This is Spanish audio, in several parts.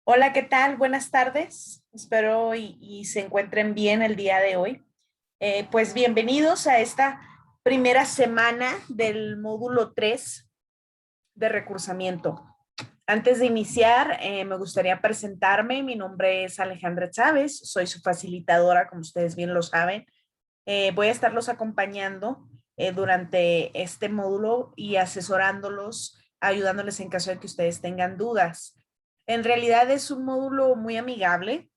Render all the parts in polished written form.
Hola, ¿qué tal? Buenas tardes. Espero y se encuentren bien el día de hoy. Pues bienvenidos a esta primera semana del módulo 3 de recursamiento. Antes de iniciar, me gustaría presentarme. Mi nombre es Alejandra Chávez, soy su facilitadora, como ustedes bien lo saben. Voy a estarlos acompañando durante este módulo y asesorándolos, ayudándoles en caso de que ustedes tengan dudas. En realidad es un módulo muy amigable.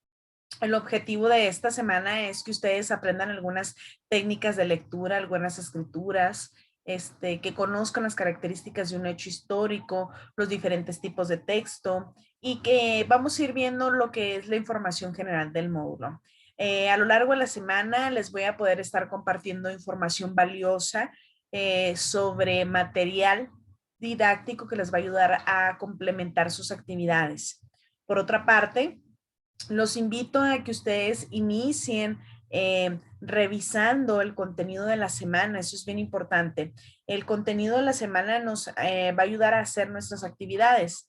El objetivo de esta semana es que ustedes aprendan algunas técnicas de lectura, algunas escrituras, que conozcan las características de un hecho histórico, los diferentes tipos de texto y que vamos a ir viendo lo que es la información general del módulo. A lo largo de la semana les voy a poder estar compartiendo información valiosa sobre material didáctico que les va a ayudar a complementar sus actividades. Por otra parte, los invito a que ustedes inicien revisando el contenido de la semana. Eso es bien importante. El contenido de la semana nos va a ayudar a hacer nuestras actividades.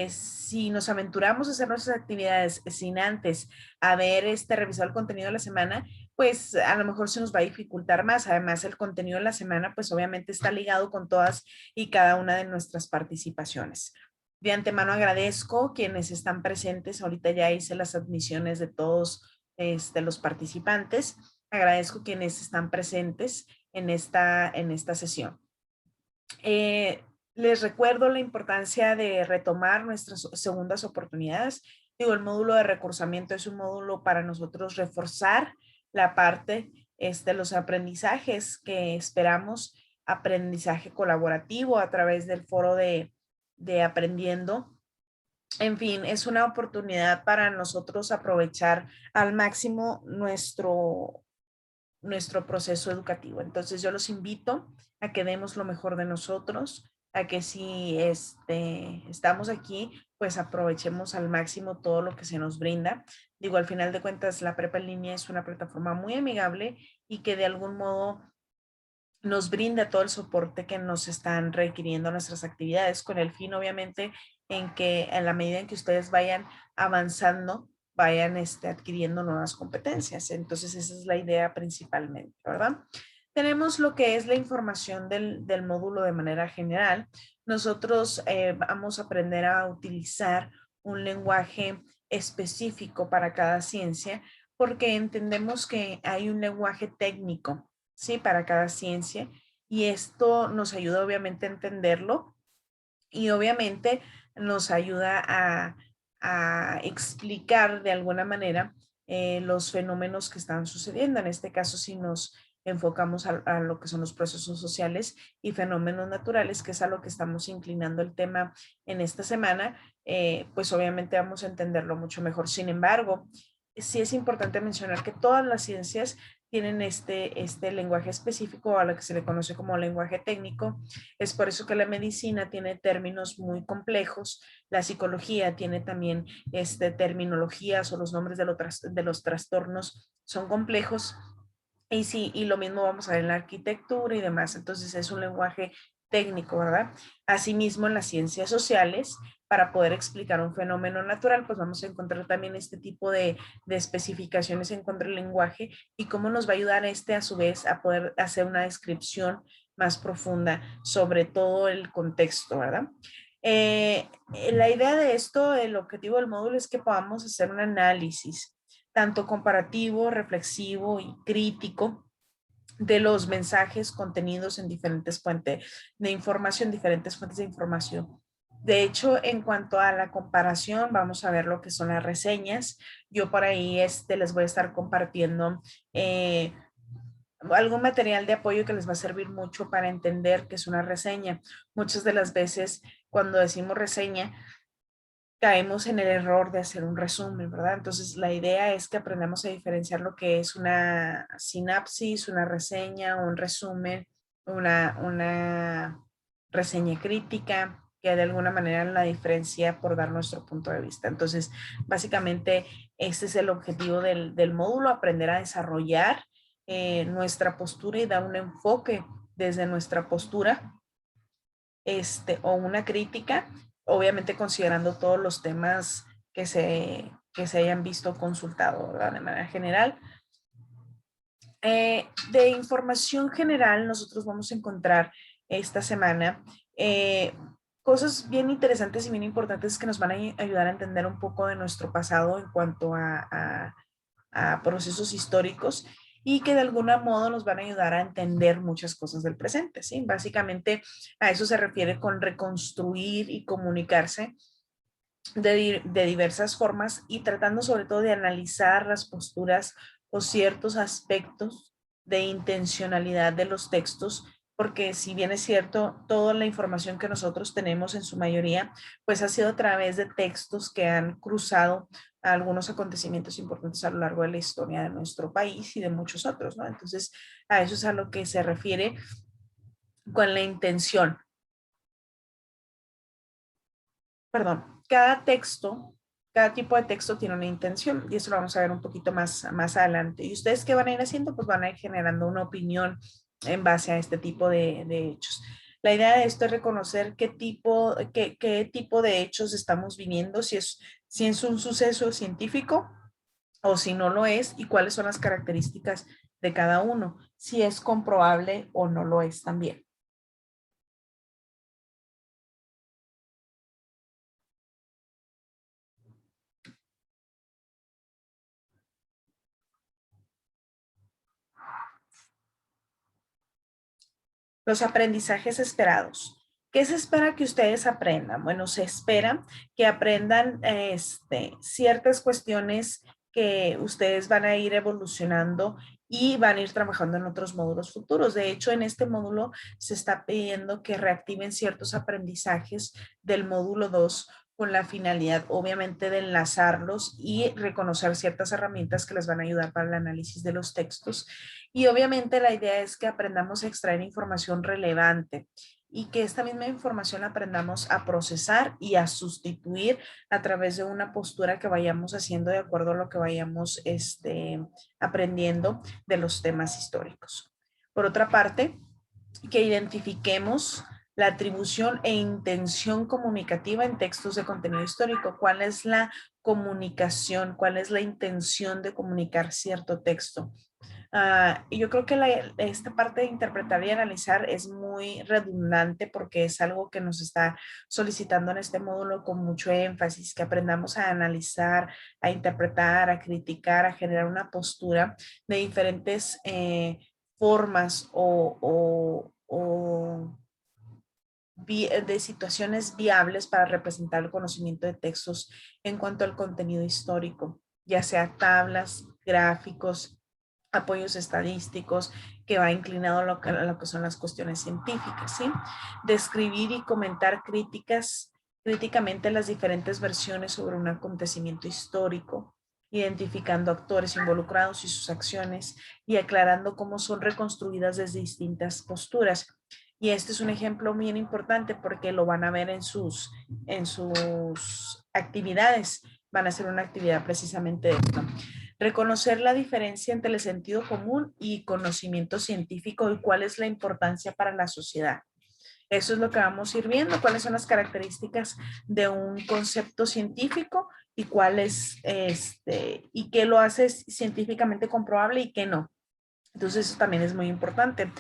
Si nos aventuramos a hacer nuestras actividades sin antes haber revisado el contenido de la semana, pues a lo mejor se nos va a dificultar más. Además, el contenido de la semana, pues obviamente está ligado con todas y cada una de nuestras participaciones. De antemano agradezco quienes están presentes. Ahorita ya hice las admisiones de todos los participantes. Agradezco quienes están presentes en esta sesión. Les recuerdo la importancia de retomar nuestras segundas oportunidades. Digo, el módulo de recursamiento es un módulo para nosotros reforzar la parte de los aprendizajes que esperamos, aprendizaje colaborativo a través del foro de aprendiendo. En fin, es una oportunidad para nosotros aprovechar al máximo nuestro proceso educativo. Entonces yo los invito a que demos lo mejor de nosotros, a que si estamos aquí, pues aprovechemos al máximo todo lo que se nos brinda. Digo, al final de cuentas, la prepa en línea es una plataforma muy amigable y que de algún modo nos brinda todo el soporte que nos están requiriendo nuestras actividades, con el fin, obviamente, en que en la medida en que ustedes vayan avanzando, vayan adquiriendo nuevas competencias. Entonces, esa es la idea principalmente, ¿verdad? Tenemos lo que es la información del módulo de manera general. Nosotros vamos a aprender a utilizar un lenguaje específico para cada ciencia, porque entendemos que hay un lenguaje técnico, ¿sí? Para cada ciencia. Y esto nos ayuda obviamente a entenderlo y obviamente nos ayuda a explicar de alguna manera los fenómenos que están sucediendo. En este caso, si nos enfocamos a lo que son los procesos sociales y fenómenos naturales, que es a lo que estamos inclinando el tema en esta semana, pues obviamente vamos a entenderlo mucho mejor. Sin embargo, sí es importante mencionar que todas las ciencias tienen este lenguaje específico a lo que se le conoce como lenguaje técnico. Es por eso que la medicina tiene términos muy complejos, la psicología tiene también terminologías o los nombres de los trastornos son complejos. Y sí, y lo mismo vamos a ver en la arquitectura y demás. Entonces es un lenguaje técnico, ¿verdad? Asimismo, en las ciencias sociales, para poder explicar un fenómeno natural, pues vamos a encontrar también este tipo de especificaciones en cuanto al lenguaje y cómo nos va a ayudar a su vez a poder hacer una descripción más profunda sobre todo el contexto, ¿verdad? La idea de esto, el objetivo del módulo es que podamos hacer un análisis tanto comparativo, reflexivo y crítico de los mensajes contenidos en diferentes fuentes de información, diferentes fuentes de información. De hecho, en cuanto a la comparación, vamos a ver lo que son las reseñas. Yo por ahí les voy a estar compartiendo algún material de apoyo que les va a servir mucho para entender qué es una reseña. Muchas de las veces cuando decimos reseña, caemos en el error de hacer un resumen, ¿verdad? Entonces, la idea es que aprendamos a diferenciar lo que es una sinapsis, una reseña, un resumen, una reseña crítica, que de alguna manera la diferencia por dar nuestro punto de vista. Entonces, básicamente, este es el objetivo del módulo, aprender a desarrollar nuestra postura y dar un enfoque desde nuestra postura o una crítica, obviamente considerando todos los temas que se hayan visto consultado, ¿verdad? De manera general. De información general, nosotros vamos a encontrar esta semana cosas bien interesantes y bien importantes que nos van a ayudar a entender un poco de nuestro pasado en cuanto a procesos históricos y que de algún modo nos van a ayudar a entender muchas cosas del presente, ¿sí? Básicamente a eso se refiere con reconstruir y comunicarse de diversas formas y tratando sobre todo de analizar las posturas o ciertos aspectos de intencionalidad de los textos, porque si bien es cierto, toda la información que nosotros tenemos en su mayoría, pues ha sido a través de textos que han cruzado algunos acontecimientos importantes a lo largo de la historia de nuestro país y de muchos otros, ¿no? Entonces, a eso es a lo que se refiere con la intención. Perdón, cada texto, cada tipo de texto tiene una intención y eso lo vamos a ver un poquito más adelante. ¿Y ustedes qué van a ir haciendo? Pues van a ir generando una opinión en base a este tipo de hechos. La idea de esto es reconocer qué tipo de hechos estamos viviendo, si es un suceso científico o si no lo es y cuáles son las características de cada uno, si es comprobable o no lo es también. Los aprendizajes esperados. ¿Qué se espera que ustedes aprendan? Bueno, se espera que aprendan ciertas cuestiones que ustedes van a ir evolucionando y van a ir trabajando en otros módulos futuros. De hecho, en este módulo se está pidiendo que reactiven ciertos aprendizajes del módulo 2 con la finalidad, obviamente, de enlazarlos y reconocer ciertas herramientas que les van a ayudar para el análisis de los textos. Y obviamente la idea es que aprendamos a extraer información relevante y que esta misma información la aprendamos a procesar y a sustituir a través de una postura que vayamos haciendo de acuerdo a lo que vayamos aprendiendo de los temas históricos. Por otra parte, que identifiquemos la atribución e intención comunicativa en textos de contenido histórico. ¿Cuál es la comunicación? ¿Cuál es la intención de comunicar cierto texto? Y yo creo que esta parte de interpretar y analizar es muy redundante porque es algo que nos está solicitando en este módulo con mucho énfasis, que aprendamos a analizar, a interpretar, a criticar, a generar una postura de diferentes formas o de situaciones viables para representar el conocimiento de textos en cuanto al contenido histórico, ya sea tablas, gráficos, apoyos estadísticos, que va inclinado a lo que son las cuestiones científicas, ¿sí? Describir y comentar críticamente las diferentes versiones sobre un acontecimiento histórico, identificando actores involucrados y sus acciones y aclarando cómo son reconstruidas desde distintas posturas. Y este es un ejemplo bien importante porque lo van a ver en sus actividades. Van a hacer una actividad precisamente de esto. Reconocer la diferencia entre el sentido común y conocimiento científico y cuál es la importancia para la sociedad. Eso es lo que vamos a ir viendo, cuáles son las características de un concepto científico y cuál es y qué lo hace científicamente comprobable y qué no. Entonces, eso también es muy importante.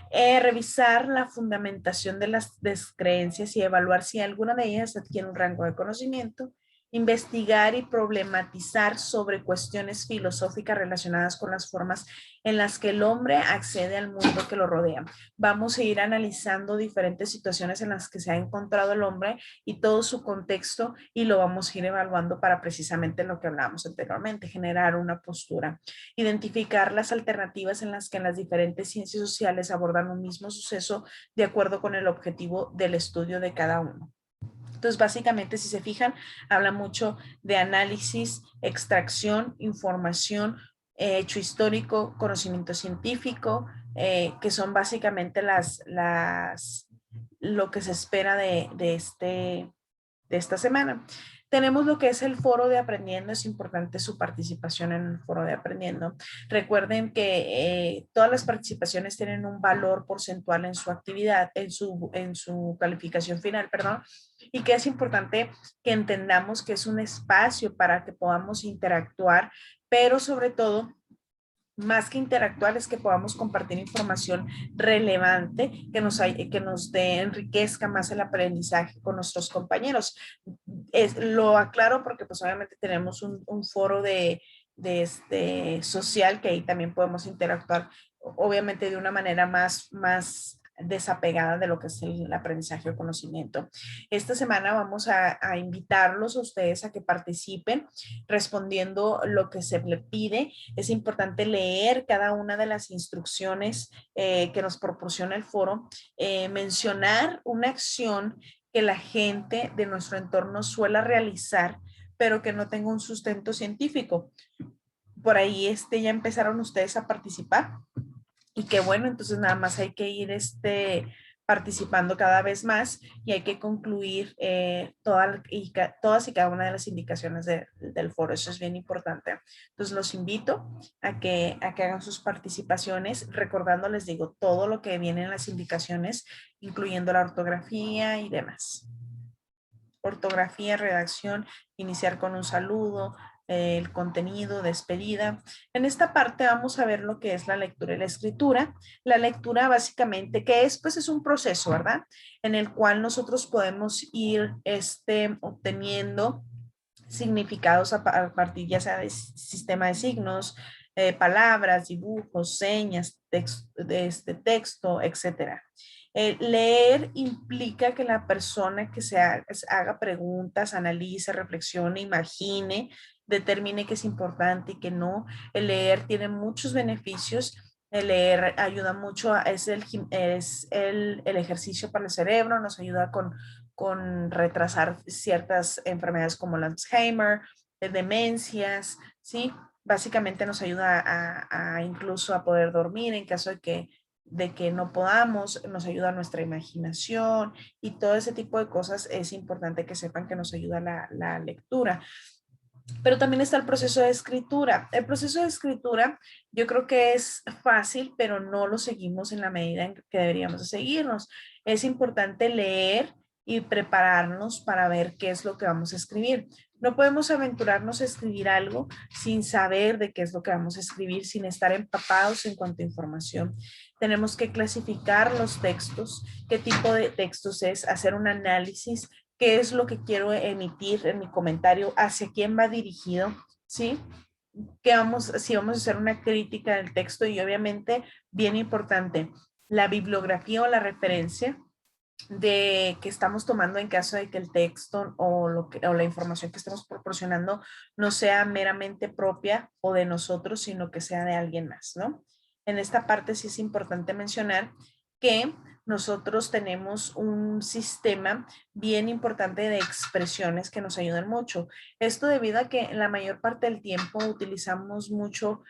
Revisar la fundamentación de las descreencias y evaluar si alguna de ellas adquiere un rango de conocimiento. Investigar y problematizar sobre cuestiones filosóficas relacionadas con las formas en las que el hombre accede al mundo que lo rodea. Vamos a ir analizando diferentes situaciones en las que se ha encontrado el hombre y todo su contexto y lo vamos a ir evaluando para precisamente lo que hablábamos anteriormente, generar una postura. Identificar las alternativas en las que en las diferentes ciencias sociales abordan un mismo suceso de acuerdo con el objetivo del estudio de cada uno. Entonces, básicamente, si se fijan, habla mucho de análisis, extracción, información, hecho histórico, conocimiento científico, que son básicamente lo que se espera de esta semana. Tenemos lo que es el foro de aprendiendo. Es importante su participación en el foro de aprendiendo. Recuerden que todas las participaciones tienen un valor porcentual en su actividad, en su calificación final, perdón, y que es importante que entendamos que es un espacio para que podamos interactuar, pero sobre todo más que interactuar es que podamos compartir información relevante que nos enriquezca más el aprendizaje con nuestros compañeros. Lo aclaro porque pues obviamente tenemos un foro social que ahí también podemos interactuar, obviamente de una manera más desapegada de lo que es el aprendizaje o conocimiento. Esta semana vamos a invitarlos a ustedes a que participen respondiendo lo que se le pide. Es importante leer cada una de las instrucciones que nos proporciona el foro, mencionar una acción que la gente de nuestro entorno suele realizar, pero que no tenga un sustento científico. Por ahí ya empezaron ustedes a participar y qué bueno, entonces nada más hay que ir participando cada vez más y hay que concluir todas y cada una de las indicaciones del foro. Eso es bien importante. Entonces los invito a que hagan sus participaciones, recordando, les digo, todo lo que viene en las indicaciones, incluyendo la ortografía y demás. Ortografía, redacción, iniciar con un saludo, el contenido, despedida. En esta parte vamos a ver lo que es la lectura y la escritura. La lectura básicamente, ¿qué es? Pues es un proceso, ¿verdad? En el cual nosotros podemos ir obteniendo significados a partir ya sea de sistema de signos, palabras, dibujos, señas, texto, etcétera. Leer implica que la persona que haga preguntas, analice, reflexione, imagine, determine qué es importante y qué no. El leer tiene muchos beneficios. El leer ayuda mucho, es el ejercicio para el cerebro, nos ayuda con retrasar ciertas enfermedades como el Alzheimer, demencias, ¿sí? Básicamente nos ayuda a incluso a poder dormir en caso de que no podamos, nos ayuda a nuestra imaginación y todo ese tipo de cosas. Es importante que sepan que nos ayuda la lectura. Pero también está el proceso de escritura. El proceso de escritura yo creo que es fácil, pero no lo seguimos en la medida en que deberíamos de seguirnos. Es importante leer y prepararnos para ver qué es lo que vamos a escribir. No podemos aventurarnos a escribir algo sin saber de qué es lo que vamos a escribir, sin estar empapados en cuanto a información. Tenemos que clasificar los textos, qué tipo de textos es, hacer un análisis, qué es lo que quiero emitir en mi comentario, hacia quién va dirigido, ¿sí? Si vamos a hacer una crítica del texto y obviamente, bien importante, la bibliografía o la referencia de que estamos tomando en caso de que el texto o la información que estamos proporcionando no sea meramente propia o de nosotros, sino que sea de alguien más, ¿no? En esta parte sí es importante mencionar que nosotros tenemos un sistema bien importante de expresiones que nos ayudan mucho. Esto debido a que la mayor parte del tiempo utilizamos mucho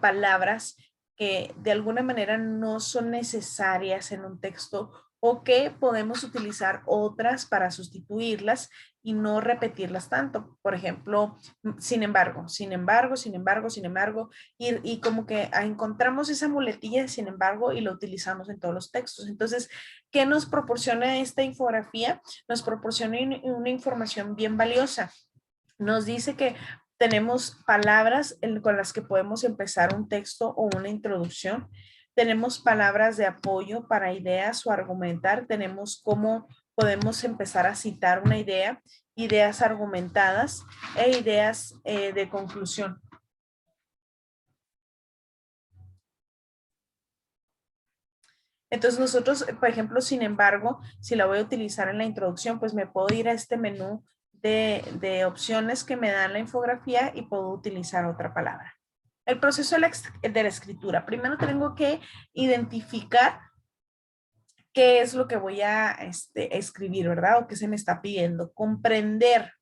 palabras que de alguna manera no son necesarias en un texto o que podemos utilizar otras para sustituirlas y no repetirlas tanto. Por ejemplo, sin embargo, y como que encontramos esa muletilla de sin embargo y lo utilizamos en todos los textos. Entonces, ¿qué nos proporciona esta infografía? Nos proporciona una información bien valiosa. Nos dice que tenemos palabras con las que podemos empezar un texto o una introducción. Tenemos palabras de apoyo para ideas o argumentar. Tenemos cómo podemos empezar a citar una idea, ideas argumentadas e ideas de conclusión. Entonces nosotros, por ejemplo, sin embargo, si la voy a utilizar en la introducción, pues me puedo ir a este menú de opciones que me dan la infografía y puedo utilizar otra palabra. El proceso de la escritura. Primero tengo que identificar qué es lo que voy a escribir, ¿verdad? O qué se me está pidiendo. Comprender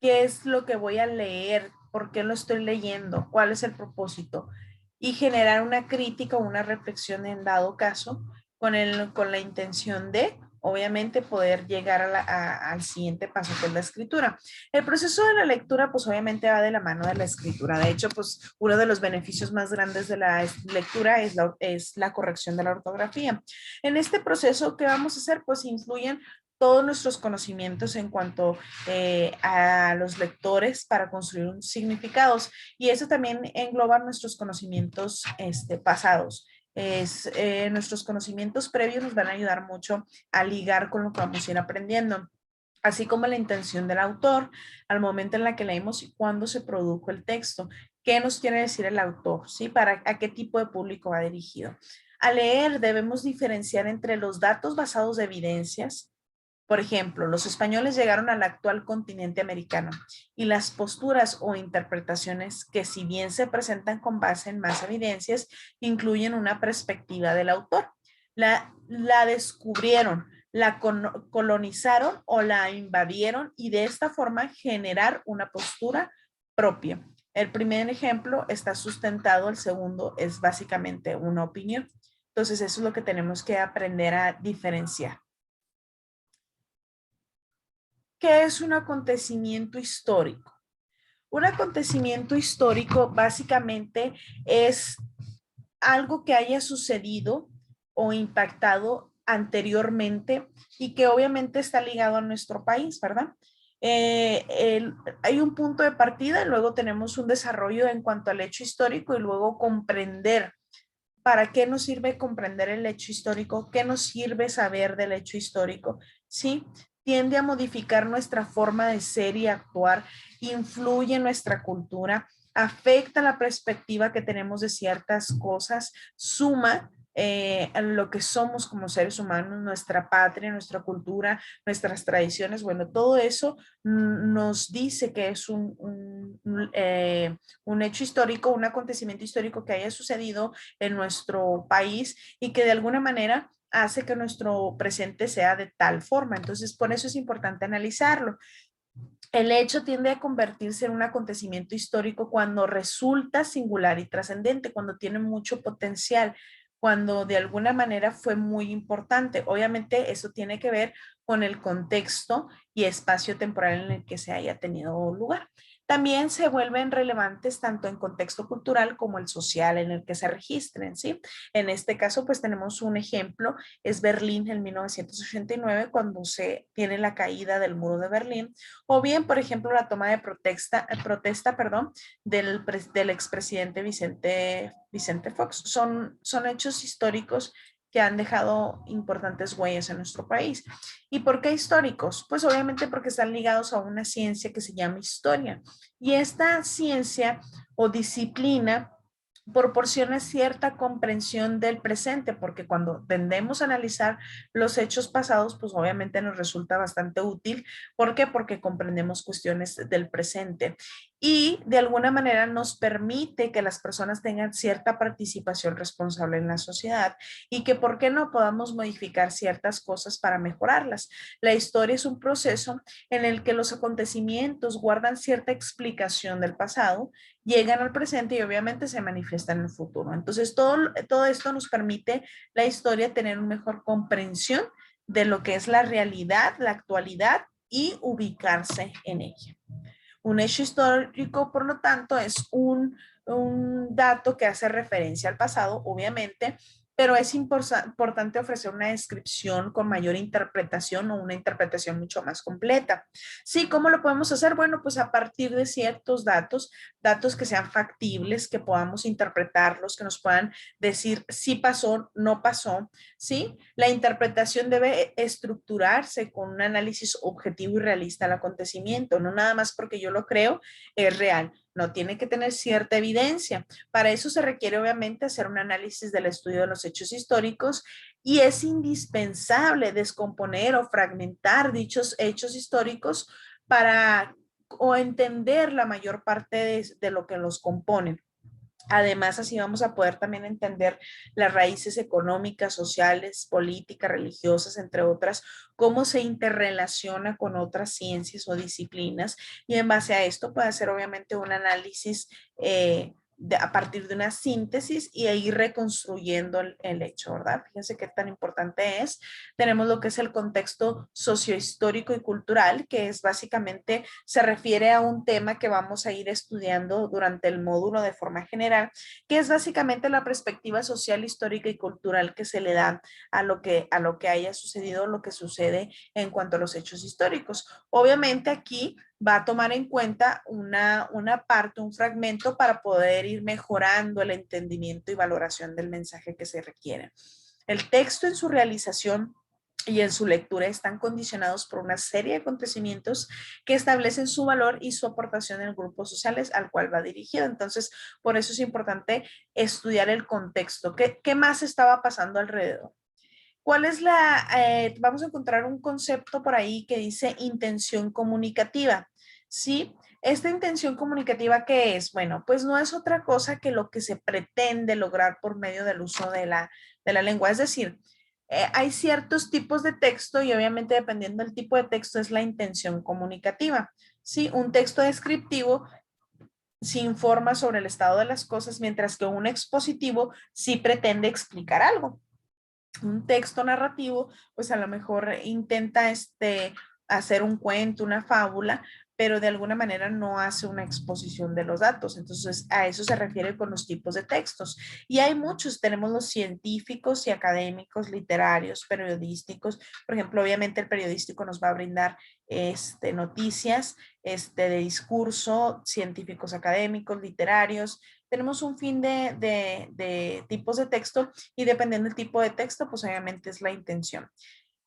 qué es lo que voy a leer, por qué lo estoy leyendo, cuál es el propósito y generar una crítica o una reflexión en dado caso con la intención de obviamente poder llegar al siguiente paso, que es la escritura. El proceso de la lectura, pues obviamente va de la mano de la escritura. De hecho, pues uno de los beneficios más grandes de la lectura es la corrección de la ortografía. En este proceso, ¿qué vamos a hacer? Pues influyen todos nuestros conocimientos en cuanto a los lectores para construir significados, y eso también engloba nuestros conocimientos pasados. Nuestros conocimientos previos nos van a ayudar mucho a ligar con lo que vamos a ir aprendiendo, así como la intención del autor al momento en la que leemos y cuándo se produjo el texto. ¿Qué nos quiere decir el autor? ¿Sí? ¿A qué tipo de público va dirigido? Al leer debemos diferenciar entre los datos basados de evidencias. Por ejemplo, los españoles llegaron al actual continente americano, y las posturas o interpretaciones que, si bien se presentan con base en más evidencias, incluyen una perspectiva del autor. La descubrieron, la colonizaron o la invadieron, y de esta forma generar una postura propia. El primer ejemplo está sustentado, el segundo es básicamente una opinión. Entonces, eso es lo que tenemos que aprender a diferenciar. ¿Qué es un acontecimiento histórico? Un acontecimiento histórico básicamente es algo que haya sucedido o impactado anteriormente y que obviamente está ligado a nuestro país, ¿verdad? Hay un punto de partida y luego tenemos un desarrollo en cuanto al hecho histórico, y luego comprender. ¿Para qué nos sirve comprender el hecho histórico? ¿Qué nos sirve saber del hecho histórico? ¿Sí? Tiende a modificar nuestra forma de ser y actuar, influye en nuestra cultura, afecta la perspectiva que tenemos de ciertas cosas, suma a lo que somos como seres humanos, nuestra patria, nuestra cultura, nuestras tradiciones. Bueno, todo eso nos dice que es un hecho histórico, un acontecimiento histórico que haya sucedido en nuestro país y que de alguna manera hace que nuestro presente sea de tal forma. Entonces, por eso es importante analizarlo. El hecho tiende a convertirse en un acontecimiento histórico cuando resulta singular y trascendente, cuando tiene mucho potencial, cuando de alguna manera fue muy importante. Obviamente eso tiene que ver con el contexto y espacio temporal en el que se haya tenido lugar. También se vuelven relevantes tanto en contexto cultural como el social en el que se registren, ¿sí? En este caso, pues tenemos un ejemplo, es Berlín en 1989, cuando se tiene la caída del muro de Berlín, o bien, por ejemplo, la toma de protesta, perdón, del expresidente Vicente Fox. Son hechos históricos que han dejado importantes huellas en nuestro país. ¿Y por qué históricos? Pues obviamente porque están ligados a una ciencia que se llama historia. Y esta ciencia o disciplina proporciona cierta comprensión del presente, porque cuando tendemos a analizar los hechos pasados, pues obviamente nos resulta bastante útil. ¿Por qué? Porque comprendemos cuestiones del presente, y de alguna manera nos permite que las personas tengan cierta participación responsable en la sociedad, y que, ¿por qué no?, podamos modificar ciertas cosas para mejorarlas. La historia es un proceso en el que los acontecimientos guardan cierta explicación del pasado, llegan al presente y obviamente se manifiestan en el futuro. Entonces, todo esto nos permite, la historia, tener una mejor comprensión de lo que es la realidad, la actualidad, y ubicarse en ella. Un hecho histórico, por lo tanto, es un dato que hace referencia al pasado, obviamente, pero es importante ofrecer una descripción con mayor interpretación, o una interpretación mucho más completa. Sí, ¿cómo lo podemos hacer? Bueno, pues a partir de ciertos datos que sean factibles, que podamos interpretarlos, que nos puedan decir si pasó, no pasó, ¿sí? La interpretación debe estructurarse con un análisis objetivo y realista del acontecimiento, no nada más porque yo lo creo, es real. No, tiene que tener cierta evidencia. Para eso se requiere obviamente hacer un análisis del estudio de los hechos históricos, y es indispensable descomponer o fragmentar dichos hechos históricos para o entender la mayor parte de lo que los componen. Además, así vamos a poder también entender las raíces económicas, sociales, políticas, religiosas, entre otras, cómo se interrelaciona con otras ciencias o disciplinas, y en base a esto puede hacer obviamente un análisis a partir de una síntesis y ir reconstruyendo el hecho, ¿verdad? Fíjense qué tan importante es. Tenemos lo que es el contexto sociohistórico y cultural, que es básicamente, se refiere a un tema que vamos a ir estudiando durante el módulo de forma general, que es básicamente la perspectiva social, histórica y cultural que se le da a lo que haya sucedido, lo que sucede en cuanto a los hechos históricos. Obviamente aquí va a tomar en cuenta una parte, un fragmento para poder ir mejorando el entendimiento y valoración del mensaje que se requiere. El texto en su realización y en su lectura están condicionados por una serie de acontecimientos que establecen su valor y su aportación en grupos sociales al cual va dirigido. Entonces, por eso es importante estudiar el contexto. ¿Qué más estaba pasando alrededor? ¿Cuál es vamos a encontrar un concepto por ahí que dice intención comunicativa? ¿Sí? Esta intención comunicativa, ¿qué es? Bueno, pues no es otra cosa que lo que se pretende lograr por medio del uso de la lengua. Es decir, hay ciertos tipos de texto y obviamente dependiendo del tipo de texto es la intención comunicativa. ¿Sí? Un texto descriptivo sí informa sobre el estado de las cosas, mientras que un expositivo sí pretende explicar algo. Un texto narrativo, pues a lo mejor intenta hacer un cuento, una fábula, pero de alguna manera no hace una exposición de los datos. Entonces, a eso se refiere con los tipos de textos. Y hay muchos, tenemos los científicos y académicos, literarios, periodísticos. Por ejemplo, obviamente el periodístico nos va a brindar noticias de discurso, científicos académicos, literarios. Tenemos un fin de tipos de texto y dependiendo del tipo de texto, pues obviamente es la intención.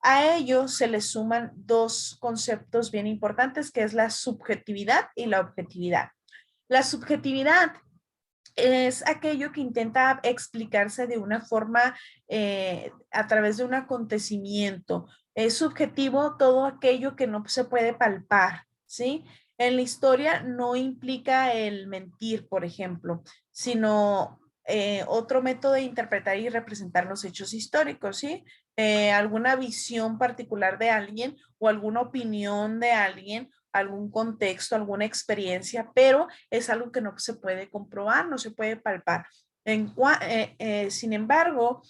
A ello se le suman dos conceptos bien importantes, que es la subjetividad y la objetividad. La subjetividad es aquello que intenta explicarse de una forma a través de un acontecimiento. Es subjetivo todo aquello que no se puede palpar, ¿sí? En la historia no implica el mentir, por ejemplo, sino otro método de interpretar y representar los hechos históricos, ¿sí? Alguna visión particular de alguien o alguna opinión de alguien, algún contexto, alguna experiencia, pero es algo que no se puede comprobar, no se puede palpar. Sin embargo,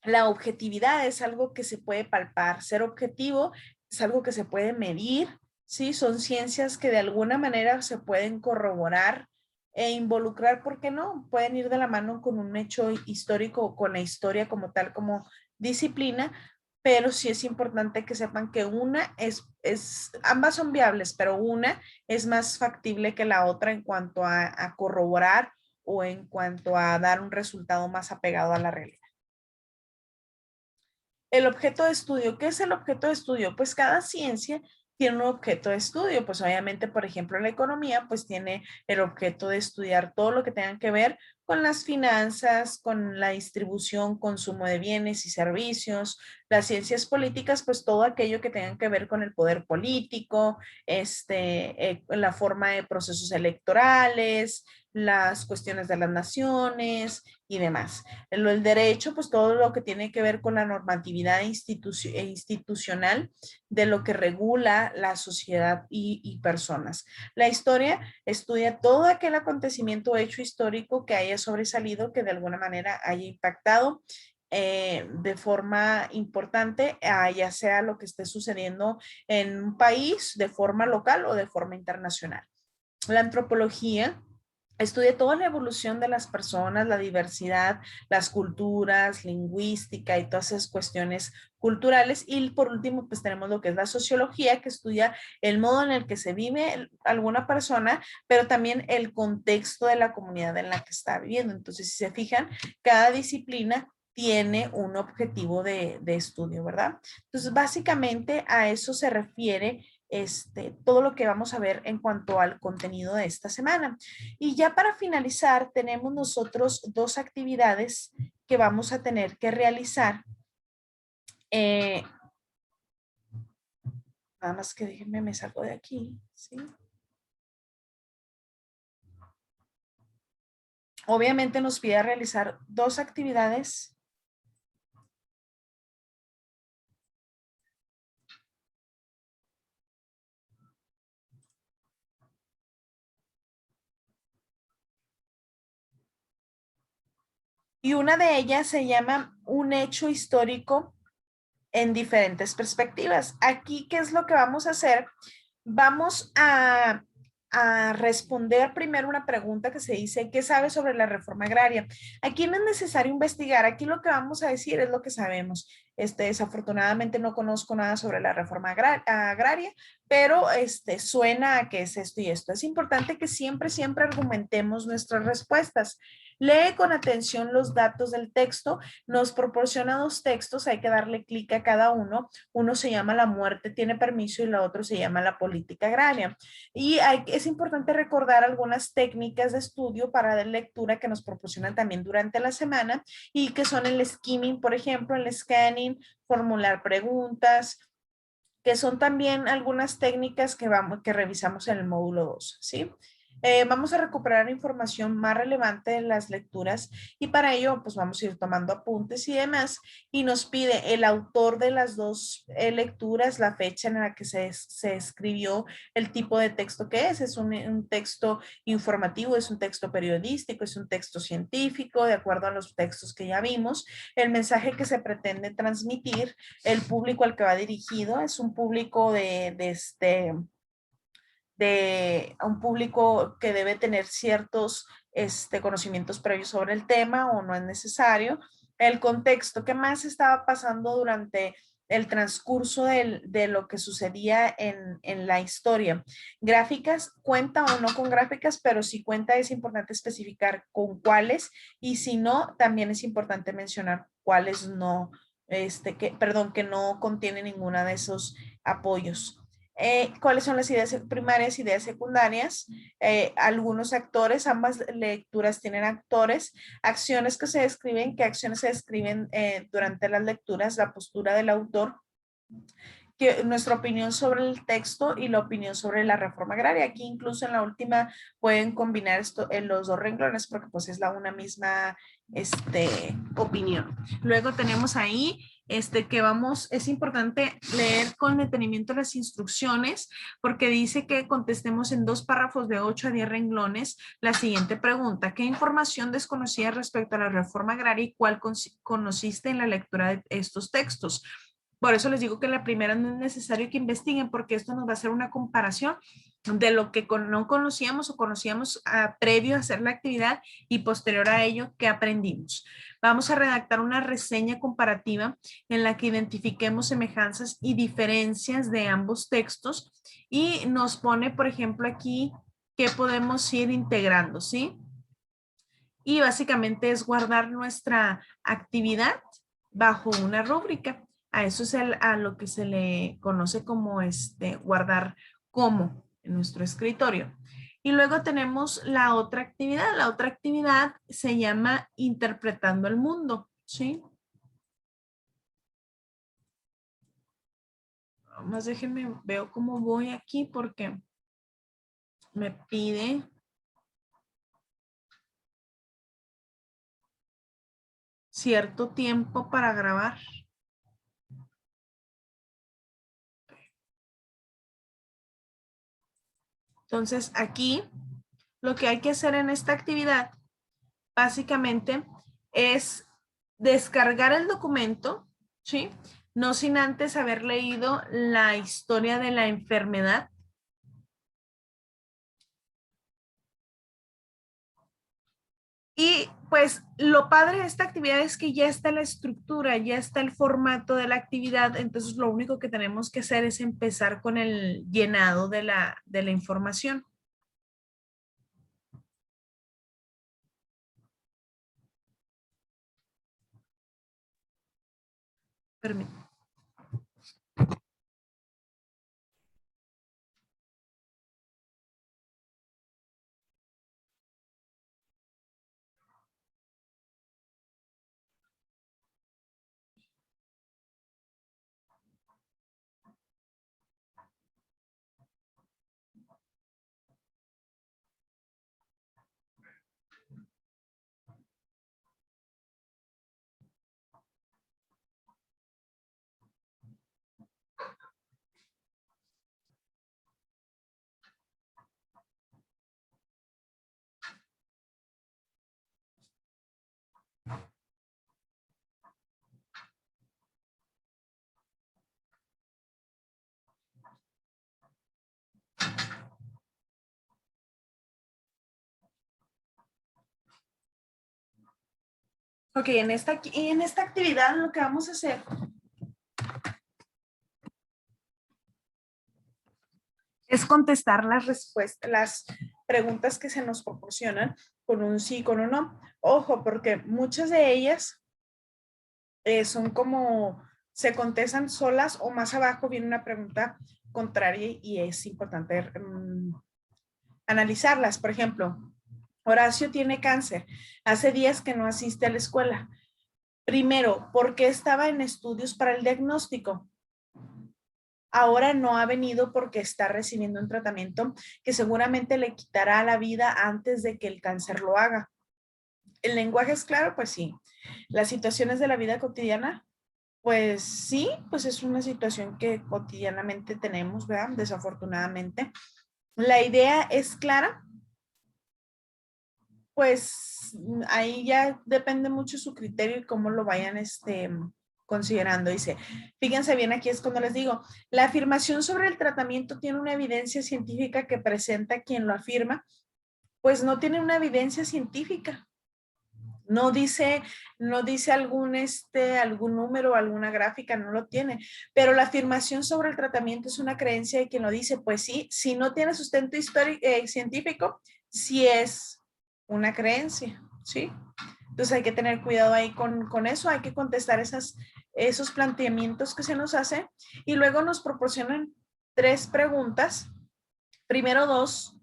la objetividad es algo que se puede palpar. Ser objetivo es algo que se puede medir, ¿sí? Son ciencias que de alguna manera se pueden corroborar e involucrar, ¿por qué no? Pueden ir de la mano con un hecho histórico o con la historia como tal, como disciplina, pero sí es importante que sepan que una ambas son viables, pero una es más factible que la otra en cuanto a corroborar o en cuanto a dar un resultado más apegado a la realidad. El objeto de estudio, ¿qué es el objeto de estudio? Pues cada ciencia tiene un objeto de estudio, pues obviamente, por ejemplo, la economía, pues tiene el objeto de estudiar todo lo que tenga que ver con las finanzas, con la distribución, consumo de bienes y servicios. Las ciencias políticas, pues todo aquello que tenga que ver con el poder político, la forma de procesos electorales, las cuestiones de las naciones y demás. El derecho, pues todo lo que tiene que ver con la normatividad institucional de lo que regula la sociedad y personas. La historia estudia todo aquel acontecimiento o hecho histórico que haya sobresalido, que de alguna manera haya impactado de forma importante, ya sea lo que esté sucediendo en un país de forma local o de forma internacional. La antropología estudia toda la evolución de las personas, la diversidad, las culturas, lingüística y todas esas cuestiones culturales. Y por último, pues tenemos lo que es la sociología, que estudia el modo en el que se vive alguna persona, pero también el contexto de la comunidad en la que está viviendo. Entonces, si se fijan, cada disciplina tiene un objetivo de estudio, ¿verdad? Entonces, básicamente a eso se refiere todo lo que vamos a ver en cuanto al contenido de esta semana. Y ya para finalizar, tenemos nosotros dos actividades que vamos a tener que realizar. Eh, Nada más que déjenme, me salgo de aquí, ¿sí? Obviamente nos pide realizar dos actividades y una de ellas se llama Un hecho histórico en diferentes perspectivas. Aquí, ¿qué es lo que vamos a hacer? Vamos a responder primero una pregunta que se dice, ¿qué sabes sobre la reforma agraria? Aquí no es necesario investigar, aquí lo que vamos a decir es lo que sabemos. Desafortunadamente no conozco nada sobre la reforma agraria, pero suena a que es esto y esto. Es importante que siempre, siempre argumentemos nuestras respuestas. Lee con atención los datos del texto, nos proporciona dos textos, hay que darle clic a cada uno. Uno se llama La muerte tiene permiso y la otra se llama La política agraria. Y es importante recordar algunas técnicas de estudio para de lectura que nos proporcionan también durante la semana y que son el skimming, por ejemplo, el scanning, formular preguntas, que son también algunas técnicas que revisamos en el módulo 2, ¿sí? Vamos a recuperar información más relevante de las lecturas y para ello pues vamos a ir tomando apuntes y demás y nos pide el autor de las dos lecturas, la fecha en la que se escribió, el tipo de texto que es un texto informativo, es un texto periodístico, es un texto científico, de acuerdo a los textos que ya vimos, el mensaje que se pretende transmitir, el público al que va dirigido, es un público de un público que debe tener ciertos conocimientos previos sobre el tema o no es necesario. El contexto, ¿qué más estaba pasando durante el transcurso de lo que sucedía en la historia? Gráficas, cuenta o no con gráficas, pero si cuenta es importante especificar con cuáles y si no, también es importante mencionar cuáles no, perdón, que no contiene ninguna de esos apoyos. ¿Cuáles son las ideas primarias, ideas secundarias? Algunos actores, ambas lecturas tienen actores, acciones que se describen, qué acciones se describen durante las lecturas, la postura del autor, que nuestra opinión sobre el texto y la opinión sobre la reforma agraria. Aquí incluso en la última pueden combinar esto en los dos renglones porque pues es una misma opinión. Luego tenemos ahí es importante leer con detenimiento las instrucciones porque dice que contestemos en 2 párrafos de 8 a 10 renglones la siguiente pregunta: ¿qué información desconocida respecto a la reforma agraria y cuál conociste en la lectura de estos textos? Por eso les digo que la primera no es necesario que investiguen porque esto nos va a hacer una comparación de lo que no conocíamos o conocíamos previo a hacer la actividad y posterior a ello que aprendimos. Vamos a redactar una reseña comparativa en la que identifiquemos semejanzas y diferencias de ambos textos y nos pone, por ejemplo, aquí que podemos ir integrando, ¿sí? Y básicamente es guardar nuestra actividad bajo una rúbrica. A eso es a lo que se le conoce como guardar como en nuestro escritorio. Y luego tenemos la otra actividad. La otra actividad se llama interpretando el mundo, ¿sí? Más déjenme, veo cómo voy aquí porque me pide cierto tiempo para grabar. Entonces, aquí lo que hay que hacer en esta actividad básicamente es descargar el documento, ¿sí? No sin antes haber leído la historia de la enfermedad. Y pues lo padre de esta actividad es que ya está la estructura, ya está el formato de la actividad, entonces lo único que tenemos que hacer es empezar con el llenado de la información. Permítanme. Ok, en esta actividad lo que vamos a hacer es contestar las respuestas, las preguntas que se nos proporcionan con un sí, con un no. Ojo, porque muchas de ellas son como, se contestan solas o más abajo viene una pregunta contraria y es importante analizarlas. Por ejemplo, Horacio tiene cáncer. Hace días que no asiste a la escuela. Primero, ¿por qué estaba en estudios para el diagnóstico? Ahora no ha venido porque está recibiendo un tratamiento que seguramente le quitará la vida antes de que el cáncer lo haga. ¿El lenguaje es claro? Pues sí. Las situaciones de la vida cotidiana, pues sí, pues es una situación que cotidianamente tenemos, ¿verdad? Desafortunadamente. La idea es clara, pues ahí ya depende mucho su criterio y cómo lo vayan considerando. Dice, fíjense bien, aquí es cuando les digo, la afirmación sobre el tratamiento tiene una evidencia científica que presenta quien lo afirma, pues no tiene una evidencia científica. No dice, no dice algún número, alguna gráfica, no lo tiene. Pero la afirmación sobre el tratamiento es una creencia de quien lo dice. Pues sí, si no tiene sustento histórico, científico, sí es una creencia, ¿sí? Entonces hay que tener cuidado ahí con eso, hay que contestar esos planteamientos que se nos hacen y luego nos proporcionan 3 preguntas, primero 2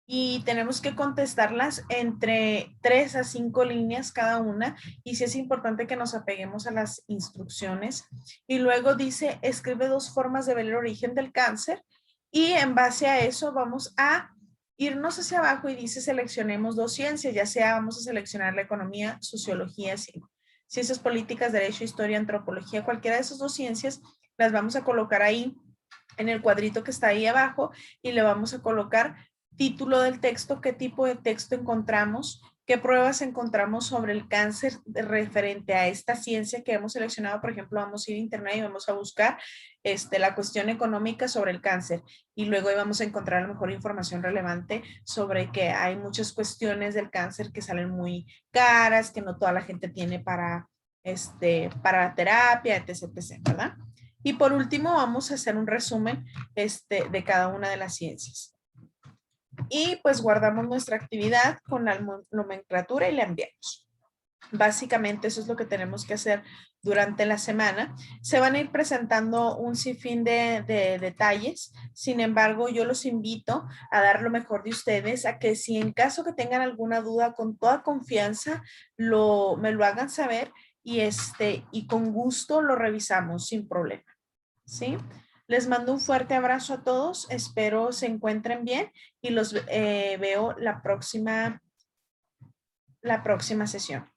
y tenemos que contestarlas entre 3 a 5 líneas cada una y sí es importante que nos apeguemos a las instrucciones. Y luego dice, escribe 2 formas de ver el origen del cáncer y en base a eso vamos a irnos hacia abajo y dice, seleccionemos 2 ciencias, ya sea vamos a seleccionar la economía, sociología, ciencias políticas, derecho, historia, antropología, cualquiera de esas 2 ciencias las vamos a colocar ahí en el cuadrito que está ahí abajo y le vamos a colocar título del texto, qué tipo de texto encontramos, qué pruebas encontramos sobre el cáncer referente a esta ciencia que hemos seleccionado. Por ejemplo, vamos a ir a internet y vamos a buscar la cuestión económica sobre el cáncer y luego vamos a encontrar a lo mejor información relevante sobre que hay muchas cuestiones del cáncer que salen muy caras, que no toda la gente tiene para la terapia, etc, etc, ¿verdad? Y por último, vamos a hacer un resumen de cada una de las ciencias. Y pues guardamos nuestra actividad con la nomenclatura y la enviamos. Básicamente eso es lo que tenemos que hacer durante la semana. Se van a ir presentando un sinfín de detalles. Sin embargo, yo los invito a dar lo mejor de ustedes, a que si en caso que tengan alguna duda, con toda confianza, me lo hagan saber y con gusto lo revisamos sin problema. ¿Sí? Les mando un fuerte abrazo a todos, espero se encuentren bien y los veo la próxima sesión.